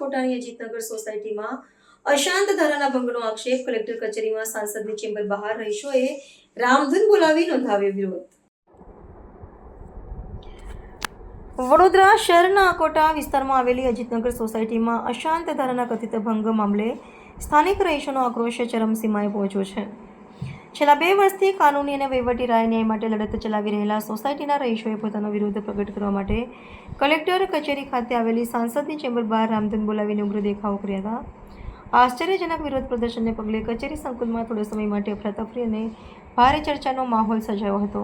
નાકોટાની અજીતનગર સોસાયટીમાં અશાંત ધારાના ભંગનો આક્ષેપ. કલેક્ટર કચેરીમાં સાંસદની ચેમ્બર બહાર રહીશોએ રામધૂન બોલાવી નોંધાવ્યો વિરોધ. વડોદરા શહેરના નાકોટા વિસ્તારમાં આવેલી અજીતનગર સોસાયટીમાં અશાંત ધારાના કથિત ભંગ મામલે સ્થાનિક રહીશોનો આક્રોશ ચરમસીમાએ પહોંચ્યો છે. છેલ્લા 2 વર્ષથી કાનૂની અને વહીવટી ન્યાય માટે લડત ચલાવી રહેલા સોસાયટીના રહીશોએ પોતાનો વિરોધ પ્રગટ કરવા માટે કલેક્ટર કચેરી ખાતે આવેલી સાંસદની ચેમ્બર બહાર રામધૂન બોલાવીને ઉગ્ર દેખાવો કર્યા હતા. આશ્ચર્યજનક વિરોધ પ્રદર્શનને પગલે કચેરી સંકુલમાં થોડા સમય માટે અફરાતફરી અને ભારે ચર્ચાનો માહોલ સર્જાયો હતો.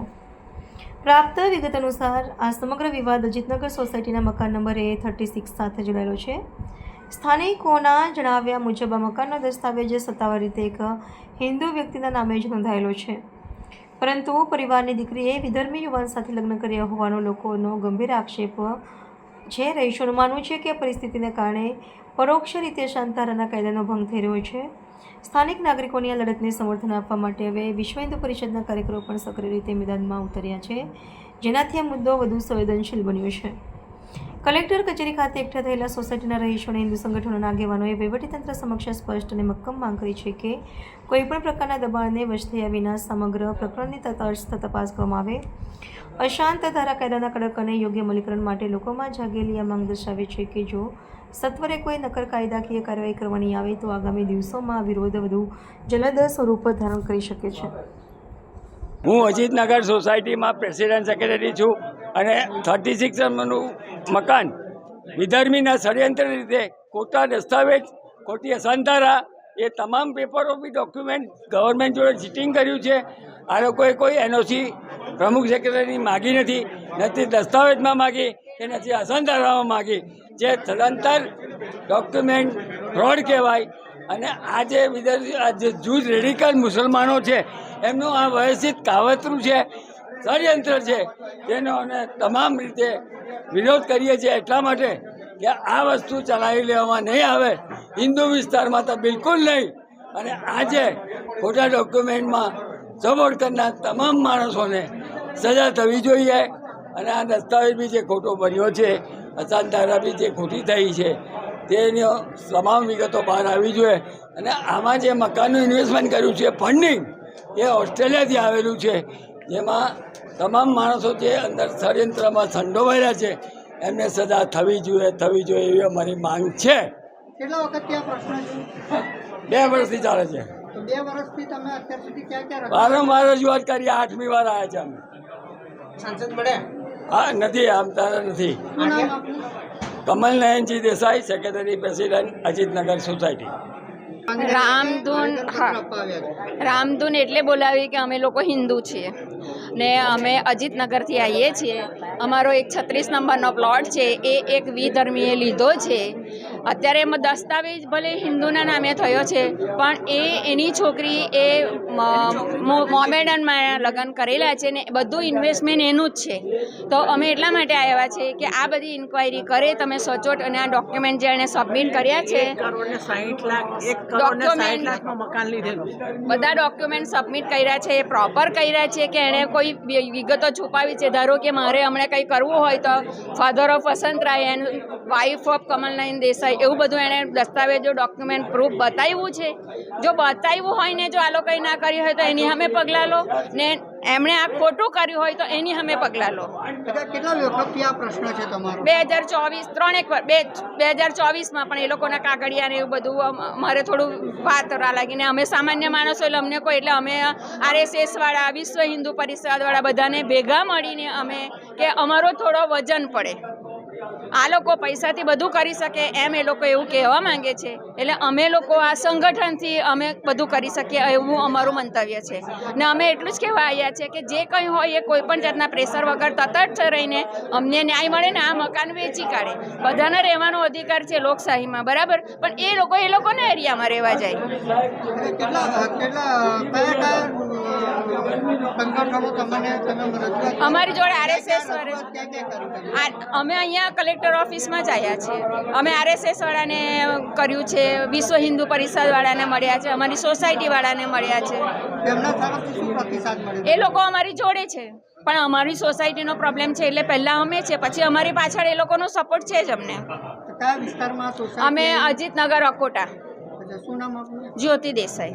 પ્રાપ્ત વિગત અનુસાર આ સમગ્ર વિવાદ અજીતનગર સોસાયટીના મકાન નંબર A36 સાથે જોડાયેલો છે. સ્થાનિકોના જણાવ્યા મુજબ આ મકાનનો દસ્તાવેજ સત્તાવાર રીતે એક હિન્દુ વ્યક્તિના નામે જ નોંધાયેલો છે, પરંતુ પરિવારની દીકરીએ વિધર્મી યુવાન સાથે લગ્ન કર્યા હોવાનો લોકોનો ગંભીર આક્ષેપ છે. રહીશોનું માનવું છે કે પરિસ્થિતિને કારણે પરોક્ષ રીતે શાંત ધારાના કાયદાનો ભંગ થઈ રહ્યો છે. સ્થાનિક નાગરિકોની આ લડતને સમર્થન આપવા માટે હવે વિશ્વ હિન્દુ પરિષદના કાર્યકરો પણ સક્રિય રીતે મેદાનમાં ઉતર્યા છે, જેનાથી આ મુદ્દો વધુ સંવેદનશીલ બન્યો છે. કલેક્ટર કચેરી ખાતે એકઠા થયેલા સોસાયટીના રહીશો અને હિન્દુ સંગઠનોના આગેવાનોએ વહીવટીતંત્ર સમક્ષ સ્પષ્ટ અને મક્કમ માંગ કરી છે કે કોઈપણ પ્રકારના દબાણને વશ થયા વિના સમગ્ર પ્રકરણની તટસ્થ તપાસ કરવામાં આવે. અશાંત ધારા કાયદાના કડક અને યોગ્ય અમલીકરણ માટે લોકોમાં જાગેલી આ માંગ દર્શાવે છે કે જો સત્વરે કોઈ નક્કર કાયદાકીય કાર્યવાહી કરવાની આવે તો આગામી દિવસોમાં વિરોધ વધુ જલદ સ્વરૂપ ધારણ કરી શકે છે. હું અજીતનગર સોસાયટીમાં પ્રેસિડેન્ટ સેક્રેટરી છું અને 36 નંબરનું મકાન વિધર્મીના ષડયંત્ર રીતે ખોટા દસ્તાવેજ, ખોટી અસંતારા, એ તમામ પેપરો બી ડોક્યુમેન્ટ ગવર્મેન્ટ જોડે ચીટિંગ કર્યું છે. આ લોકોએ કોઈ એનઓસી પ્રમુખ સેક્રેટરી માગી નથી દસ્તાવેજમાં માગી કે નથી અસંતારામાં માગી, જે સદંતર ડોક્યુમેન્ટ ફ્રોડ કહેવાય. અને આ જે જૂજ રેડિકલ મુસલમાનો છે એમનું આ વ્યવસ્થિત કાવતરું છે, ષડયંત્ર છે, જેનો અમે તમામ રીતે વિરોધ કરીએ છીએ. એટલા માટે કે આ વસ્તુ ચલાવી લેવામાં નહીં આવે, હિન્દુ વિસ્તારમાં તો બિલકુલ નહીં. અને આજે ખોટા ડોક્યુમેન્ટમાં સપોર્ટ કરનાર તમામ માણસોને સજા થવી જોઈએ. અને આ દસ્તાવેજ બી જે ખોટો બન્યો છે, અસાધારા બી જે ખોટી થઈ છે, તેની તમામ વિગતો બહાર આવી જોઈએ. અને આમાં જે મકાનનું ઇન્વેસ્ટમેન્ટ કર્યું છે, ફંડિંગ, એ ઓસ્ટ્રેલિયાથી આવેલું છે, જેમાં તમામ માણસો જે અંદર ષડયંત્રમાં સંડોવાયેલા છે એમને સજા થવી જોઈએ એવી અમારી માંગ છે. કેટલા વખતથી આ પ્રશ્ન છે? 2 વર્ષથી ચાલે છે. 2 વર્ષથી તમે અત્યાર સુધી ક્યાં વારંવાર રજૂઆત કરી, 8મી વાર આવ્યા છે અમે. સાંસદ મળ્યા? હા, નથી, આમ તારા નથી. Kamal Nayanji Desai, secretary president Ajitnagar society. રામધૂન એટલે બોલાવી કે અમે લોકો હિન્દુ છીએ ને અમે અજીતનગરથી આવીએ છીએ. અમારો એક 36 નંબરનો પ્લોટ છે, એ એક વિધર્મીએ લીધો છે. અત્યારે એમાં દસ્તાવેજ ભલે હિન્દુના નામે થયો છે, પણ એની છોકરી એ મોમેડનમાં લગ્ન કરેલા છે ને બધું ઇન્વેસ્ટમેન્ટ એનું જ છે. તો અમે એટલા માટે આવ્યા છે કે આ બધી ઇન્ક્વાયરી કરે તમે સચોટ, અને આ ડોક્યુમેન્ટ જે એણે સબમિટ કર્યા છે, બધા ડોક્યુમેન્ટ સબમિટ કર્યા છે, એ પ્રોપર કર્યા છે કે એણે કોઈ વિગતો છુપાવી છે. ધારો કે મારે હમણાં કંઈ કરવું હોય તો father of Vasantrai and wife of Kamal Nayan Desai, એવું બધું એણે દસ્તાવેજો ડોક્યુમેન્ટ પ્રૂફ બતાવ્યું છે. જો બતાવ્યું હોય ને જો આ લોકો કંઈ ના કર્યું હોય તો એની સામે પગલાં લો, ને એમણે આ ખોટું કર્યું હોય તો એની સામે પગલાં લો. કેટલા વખતથી આ પ્રશ્ન છે તમારો? 2024માં પણ એ લોકોના કાગળિયા ને એવું બધું મારે થોડું વાત લાગીને અમે સામાન્ય માણસો એટલે અમને કોઈ, એટલે અમે RSS વાળા, વિશ્વ હિન્દુ પરિષદ વાળા બધાને ભેગા મળીને અમે કે અમારો થોડો વજન પડે. આ લોકો પૈસાથી બધું કરી શકે એમ એ લોકો એવું કહેવા માંગે છે, એટલે અમે લોકો આ સંગઠનથી અમે બધું કરી શકીએ એવું અમારું મંતવ્ય છે. ને અમે એટલું જ કહેવા આવ્યા છે કે જે કંઈ હોય એ કોઈ પણ જાતના પ્રેશર વગર તટસ્થ રહીને અમને ન્યાય મળે ને આ મકાન વેચી કાઢે. બધાને રહેવાનો અધિકાર છે લોકશાહીમાં, બરાબર, પણ એ લોકોના એરિયામાં રહેવા જાય. અમારી જોડે RSS અમે અહીંયા કલેક્ટર ઓફિસમાં જ આવ્યા છીએ. અમે RSS વાળાને કર્યું છે, વિશ્વ હિન્દુ પરિષદ વાળાને મળ્યા છે, અમારી સોસાયટી વાળાને મળ્યા છે. એ લોકો અમારી જોડે છે. પણ અમારી સોસાયટીનો પ્રોબ્લેમ છે એટલે પહેલાં અમે છે, પછી અમારી પાછળ એ લોકોનો સપોર્ટ છે જ અમને. તો કયા વિસ્તારમાં અમે સોસાયટી? અજીતનગર અકોટા. શું નામ આપનું? જ્યોતિ દેસાઈ.